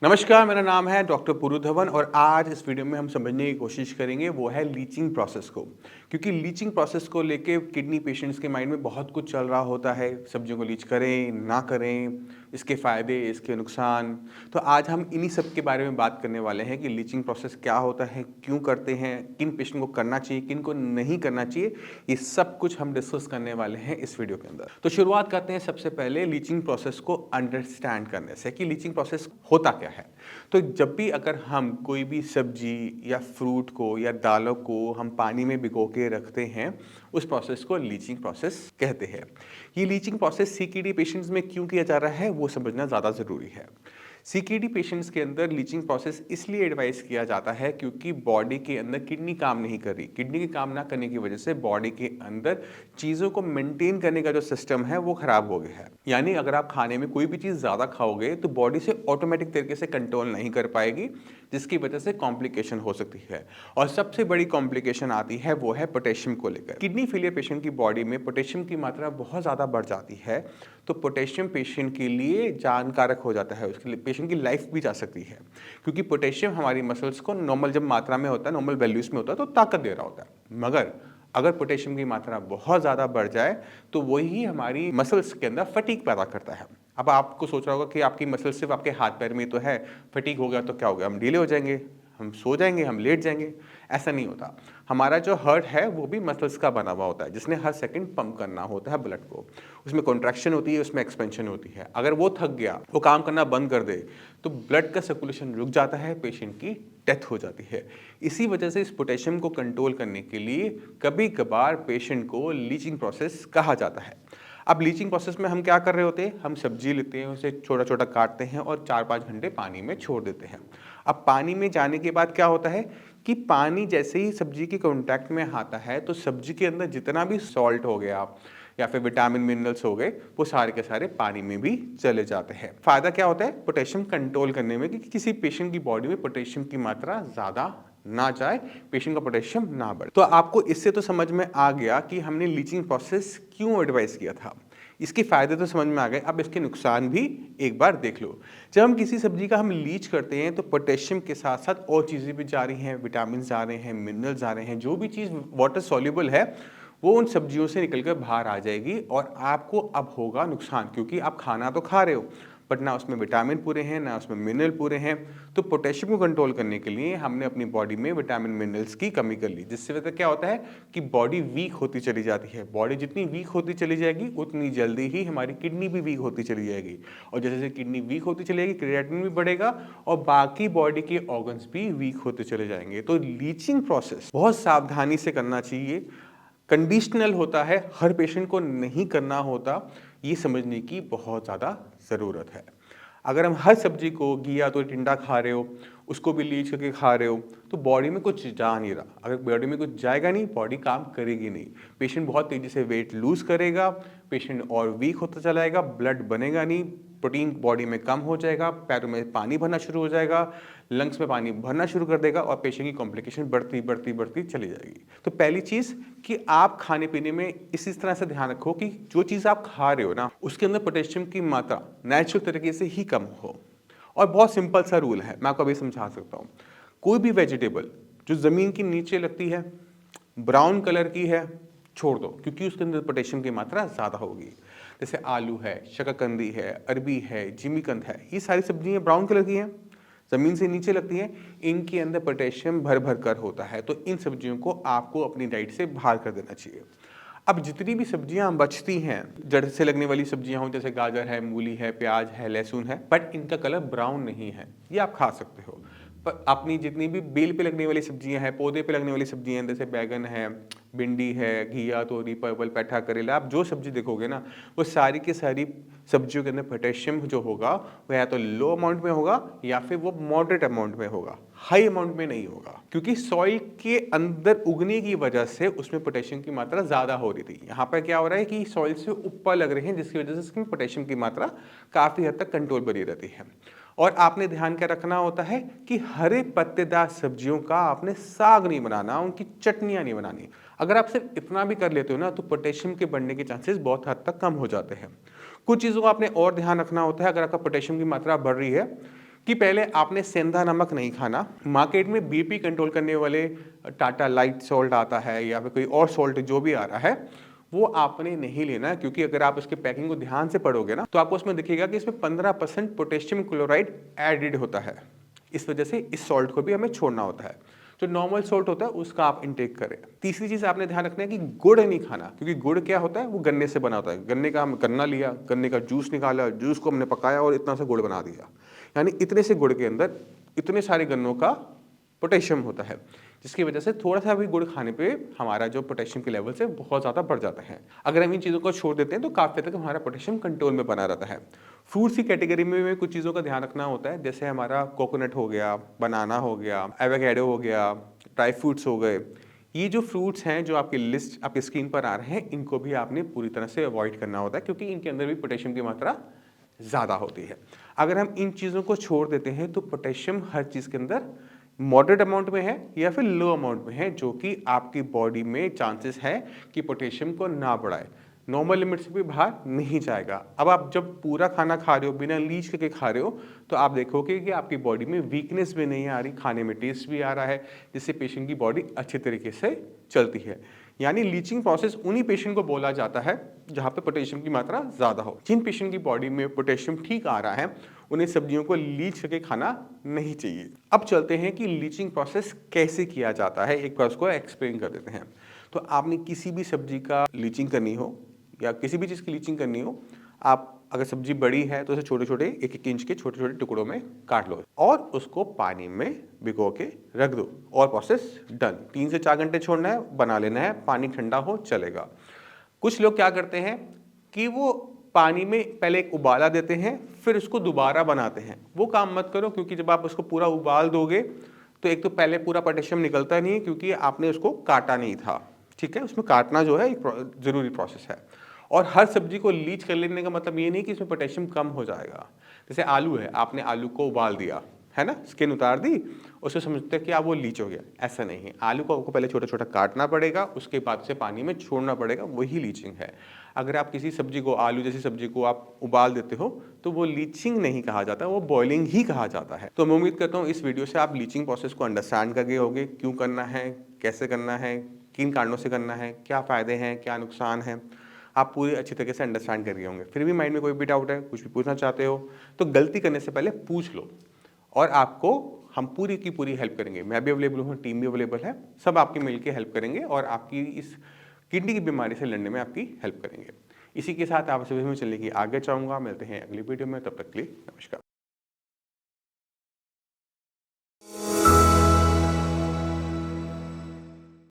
नमस्कार, मेरा नाम है डॉक्टर पुरु धवन और आज इस वीडियो में हम समझने की कोशिश करेंगे वो है लीचिंग प्रोसेस को। क्योंकि लीचिंग प्रोसेस को लेके किडनी पेशेंट्स के माइंड में बहुत कुछ चल रहा होता है, सब्जियों को लीच करें, ना करें, इसके फ़ायदे, इसके नुकसान। तो आज हम इन्हीं सब के बारे में बात करने वाले हैं कि लीचिंग प्रोसेस क्या होता है, क्यों करते हैं, किन पेशेंट को करना चाहिए, किन को नहीं करना चाहिए, ये सब कुछ हम डिस्कस करने वाले हैं इस वीडियो के अंदर। तो शुरुआत करते हैं सबसे पहले लीचिंग प्रोसेस को अंडरस्टैंड करने से कि लीचिंग प्रोसेस होता क्या है। तो जब भी अगर हम कोई भी सब्जी या फ्रूट को या दालों को हम पानी में भिगो के रखते हैं, उस प्रोसेस को लीचिंग प्रोसेस कहते हैं। ये लीचिंग प्रोसेस सीकेडी पेशेंट्स में क्यों किया जा रहा है वो समझना ज़्यादा ज़रूरी है। सीकेडी पेशेंट्स के अंदर लीचिंग प्रोसेस इसलिए एडवाइस किया जाता है क्योंकि बॉडी के अंदर किडनी काम नहीं कर रही। किडनी के काम ना करने की वजह से बॉडी के अंदर चीज़ों को मेंटेन करने का जो सिस्टम है वो खराब हो गया है। यानी अगर आप खाने में कोई भी चीज़ ज़्यादा खाओगे तो बॉडी से ऑटोमेटिक तरीके से कंट्रोल नहीं कर पाएगी, जिसकी वजह से कॉम्प्लिकेशन हो सकती है। और सबसे बड़ी कॉम्प्लिकेशन आती है वो है पोटेशियम को लेकर। किडनी फेलियर पेशेंट की बॉडी में पोटेशियम की मात्रा बहुत ज़्यादा बढ़ जाती है, तो पोटेशियम पेशेंट के लिए जानकारक हो जाता है, उसके लिए पेशेंट की लाइफ भी जा सकती है। क्योंकि पोटेशियम हमारी मसल्स को नॉर्मल जब मात्रा में होता है, नॉर्मल वैल्यूज़ में होता है तो ताकत दे रहा होता है। मगर अगर पोटेशियम की मात्रा बहुत ज़्यादा बढ़ जाए तो वही हमारी मसल्स के अंदर फटीग पैदा करता है। अब आपको सोच रहा होगा कि आपकी मसल्स सिर्फ आपके हाथ पैर में तो है, फटीग हो गया तो क्या हो गया, हम ढीले हो जाएंगे, हम सो जाएंगे, हम लेट जाएंगे। ऐसा नहीं होता। हमारा जो हार्ट है वो भी मसल्स का बना हुआ होता है, जिसने हर सेकंड पंप करना होता है ब्लड को। उसमें कॉन्ट्रैक्शन होती है, उसमें एक्सपेंशन होती है। अगर वो थक गया, वो काम करना बंद कर दे तो ब्लड का सर्कुलेशन रुक जाता है, पेशेंट की डेथ हो जाती है। इसी वजह से इस पोटेशियम को कंट्रोल करने के लिए कभी कभार पेशेंट को लीचिंग प्रोसेस कहा जाता है। अब लीचिंग प्रोसेस में हम क्या कर रहे होते हैं, हम सब्जी लेते हैं, उसे छोटा छोटा काटते हैं और 4-5 घंटे पानी में छोड़ देते हैं। अब पानी में जाने के बाद क्या होता है कि पानी जैसे ही सब्जी के कांटेक्ट में आता है तो सब्जी के अंदर जितना भी सॉल्ट हो गया या फिर विटामिन मिनरल्स हो गए, वो सारे के सारे पानी में भी चले जाते हैं। फायदा क्या होता है पोटेशियम कंट्रोल करने में कि किसी पेशेंट की बॉडी में पोटेशियम की मात्रा ज़्यादा ना जाए, पेशेंट का पोटेशियम ना बढ़े। तो आपको इससे तो समझ में आ गया कि हमने लीचिंग प्रोसेस क्यों एडवाइस किया था। इसके फायदे तो समझ में आ गए, अब इसके नुकसान भी एक बार देख लो। जब हम किसी सब्जी का हम लीच करते हैं तो पोटेशियम के साथ साथ और चीज़ें भी जा रही हैं, विटामिन जा रहे हैं, मिनरल्स आ रहे हैं, जो भी चीज़ वाटर सॉल्युबल है वो उन सब्जियों से निकलकर बाहर आ जाएगी और आपको अब होगा नुकसान, क्योंकि आप खाना तो खा रहे हो बट ना उसमें विटामिन पूरे हैं, ना उसमें मिनरल पूरे हैं। तो पोटेशियम को कंट्रोल करने के लिए हमने अपनी बॉडी में विटामिन मिनरल्स की कमी कर ली, जिससे वजह क्या होता है कि बॉडी वीक होती चली जाती है। बॉडी जितनी वीक होती चली जाएगी उतनी जल्दी ही हमारी किडनी भी वीक होती चली जाएगी, और जैसे जैसे किडनी वीक होती चली जाएगी क्रिएटिनिन भी बढ़ेगा और बाकी बॉडी के ऑर्गन्स भी वीक होते चले जाएंगे। तो लीचिंग प्रोसेस बहुत सावधानी से करना चाहिए, कंडीशनल होता है, हर पेशेंट को नहीं करना होता, ये समझने की बहुत ज़्यादा ज़रूरत है। अगर हम हर सब्जी को घिया तो टिंडा खा रहे हो, उसको भी लीच करके खा रहे हो, तो बॉडी में कुछ जा नहीं रहा। अगर बॉडी में कुछ जाएगा नहीं, बॉडी काम करेगी नहीं, पेशेंट बहुत तेज़ी से वेट लूज़ करेगा, पेशेंट और वीक होता चला जाएगा, ब्लड बनेगा नहीं, प्रोटीन बॉडी में कम हो जाएगा, पैरों में पानी भरना शुरू हो जाएगा, लंग्स में पानी भरना शुरू कर देगा और पेशेंट की कॉम्प्लिकेशन बढ़ती बढ़ती बढ़ती चली जाएगी। तो पहली चीज़ कि आप खाने पीने में इसी तरह से ध्यान रखो कि जो चीज़ आप खा रहे हो ना उसके अंदर पोटेशियम की मात्रा नेचुरल तरीके से ही कम हो। और बहुत सिंपल सा रूल है, मैं आपको अभी समझा सकता हूँ। कोई भी वेजिटेबल जो ज़मीन के नीचे लगती है, ब्राउन कलर की है, छोड़ दो, क्योंकि उसके अंदर पोटेशियम की मात्रा ज़्यादा होगी। जैसे आलू है, शकरकंदी है, अरबी है, जिमीकंद है, ये सारी सब्जियां ब्राउन कलर की हैं, ज़मीन से नीचे लगती हैं, इनके अंदर पोटेशियम भर भर कर होता है। तो इन सब्जियों को आपको अपनी डाइट से बाहर कर देना चाहिए। अब जितनी भी सब्जियां बचती हैं, जड़ से लगने वाली सब्जियां हों, जैसे गाजर है, मूली है, प्याज है, लहसुन है, बट इनका कलर ब्राउन नहीं है, ये आप खा सकते हो। पर अपनी जितनी भी बेल पे लगने वाली सब्जियां हैं, पौधे पे लगने वाली सब्जियां हैं, जैसे बैगन है, भिंडी है, घिया, तोरी, परवल, पैठा, करेला, आप जो सब्जी देखोगे ना वो सारी की सारी सब्जियों के अंदर पोटेशियम जो होगा वह या तो लो अमाउंट में होगा या फिर वो मॉडरेट अमाउंट में होगा, हाई अमाउंट में नहीं होगा। क्योंकि सॉइल के अंदर उगने की वजह से उसमें पोटेशियम की मात्रा ज़्यादा हो रही थी। यहाँ पर क्या हो रहा है कि सॉइल से ऊपर लग रहे हैं, जिसकी वजह से इसमें पोटेशियम की मात्रा काफ़ी हद तक कंट्रोल बनी रहती है। और आपने ध्यान क्या रखना होता है कि हरे पत्तेदार सब्जियों का आपने साग नहीं बनाना, उनकी चटनियाँ नहीं बनानी। अगर आप सिर्फ इतना भी कर लेते हो ना तो पोटेशियम के बढ़ने के चांसेस बहुत हद तक कम हो जाते हैं। कुछ चीज़ों का आपने और ध्यान रखना होता है। अगर आपका पोटेशियम की मात्रा बढ़ रही है, कि पहले आपने सेंधा नमक नहीं खाना। मार्केट में बीपी कंट्रोल करने वाले टाटा लाइट सॉल्ट आता है या फिर कोई और सॉल्ट जो भी आ रहा है, वो आपने नहीं लेना, क्योंकि अगर आप उसके पैकिंग को ध्यान से पढ़ोगे ना तो आपको उसमें दिखेगा कि इसमें 15% पोटेशियम क्लोराइड एडेड होता है। इस वजह से इस सॉल्ट को भी हमें छोड़ना होता है। जो नॉर्मल सॉल्ट होता है उसका आप इंटेक करें। तीसरी चीज आपने ध्यान रखना है कि गुड़ नहीं खाना, क्योंकि गुड़ क्या होता है, वो गन्ने से बना होता है। गन्ना लिया, गन्ने का जूस निकाला, जूस को हमने पकाया और इतना सा गुड़ बना दिया, यानी इतने से गुड़ के अंदर इतने सारे गन्नों का पोटेशियम होता है, जिसकी वजह से थोड़ा सा भी गुड़ खाने पे हमारा जो पोटेशियम के लेवल से बहुत ज़्यादा बढ़ जाता है। अगर हम इन चीज़ों को छोड़ देते हैं तो काफ़ी हद तक हमारा पोटेशियम कंट्रोल में बना रहता है। फ्रूट्स की कैटेगरी में कुछ चीज़ों का ध्यान रखना होता है, जैसे हमारा कोकोनट हो गया, बनाना हो गया, एवोकेडो हो गया, ड्राई फ्रूट्स हो गए। ये जो फ्रूट्स हैं जो आपकी लिस्ट आपकी स्क्रीन पर आ रहे हैं, इनको भी आपने पूरी तरह से अवॉइड करना होता है, क्योंकि इनके अंदर भी पोटेशियम की मात्रा ज़्यादा होती है। अगर हम इन चीज़ों को छोड़ देते हैं तो पोटेशियम हर चीज़ के अंदर मॉडरेट अमाउंट में है या फिर लो अमाउंट में है, जो कि आपकी बॉडी में चांसेस है कि पोटेशियम को ना बढ़ाए, नॉर्मल लिमिट से भी बाहर नहीं जाएगा। अब आप जब पूरा खाना खा रहे हो, बिना लीच करके खा रहे हो, तो आप देखोगे कि आपकी बॉडी में वीकनेस भी नहीं आ रही, खाने में टेस्ट भी आ रहा है, जिससे पेशेंट की बॉडी अच्छे तरीके से चलती है। यानी लीचिंग प्रोसेस उन्हीं पेशेंट को बोला जाता है जहाँ पे पोटेशियम की मात्रा ज़्यादा हो। जिन पेशेंट की बॉडी में पोटेशियम ठीक आ रहा है, उन्हें सब्जियों को लीच करके खाना नहीं चाहिए। अब चलते हैं कि लीचिंग प्रोसेस कैसे किया जाता है, एक बार उसको एक्सप्लेन कर देते हैं। तो आपने किसी भी सब्जी का लीचिंग करनी हो या किसी भी चीज़ की लीचिंग करनी हो, आप अगर सब्जी बड़ी है तो उसे छोटे छोटे 1-1 इंच के छोटे छोटे टुकड़ों में काट लो और उसको पानी में भिगो के रख दो और प्रोसेस डन। 3 से 4 घंटे छोड़ना है, बना लेना है, पानी ठंडा हो चलेगा। कुछ लोग क्या करते हैं कि वो पानी में पहले एक उबाला देते हैं, फिर उसको दोबारा बनाते हैं। वो काम मत करो, क्योंकि जब आप उसको पूरा उबाल दोगे तो एक तो पहले पूरा पोटेशियम निकलता नहीं है, क्योंकि आपने उसको काटा नहीं था। ठीक है, उसमें काटना जो है एक ज़रूरी प्रोसेस है। और हर सब्जी को लीच कर लेने का मतलब ये नहीं कि इसमें पोटेशियम कम हो जाएगा। जैसे आलू है, आपने आलू को उबाल दिया है ना, स्किन उतार दी, उससे समझते हैं कि आप वो लीच हो गया। ऐसा नहीं है, आलू को आपको पहले छोटा छोटा काटना पड़ेगा, उसके बाद से पानी में छोड़ना पड़ेगा, वही लीचिंग है। अगर आप किसी सब्जी को, आलू जैसी सब्जी को आप उबाल देते हो तो वो लीचिंग नहीं कहा जाता, वो बॉइलिंग ही कहा जाता है। तो मैं उम्मीद करता हूँ इस वीडियो से आप लीचिंग प्रोसेस को अंडरस्टैंड कर गए होंगे, क्यों करना है, कैसे करना है, किन कारणों से करना है, क्या फ़ायदे हैं, क्या नुकसान है, आप पूरी अच्छी तरीके से अंडरस्टैंड कर गए होंगे। फिर भी माइंड में कोई भी डाउट है, कुछ भी पूछना चाहते हो, तो गलती करने से पहले पूछ लो और आपको हम पूरी की पूरी हेल्प करेंगे। मैं भी अवेलेबल हूँ, टीम भी अवेलेबल है, सब आपकी मिलकर हेल्प करेंगे और आपकी इस किडनी की बीमारी से लड़ने में आपकी हेल्प करेंगे। इसी के साथ आपसे भी मैं चलने की आगे चाहूँगा। मिलते हैं अगली वीडियो में, तब तक के लिए नमस्कार।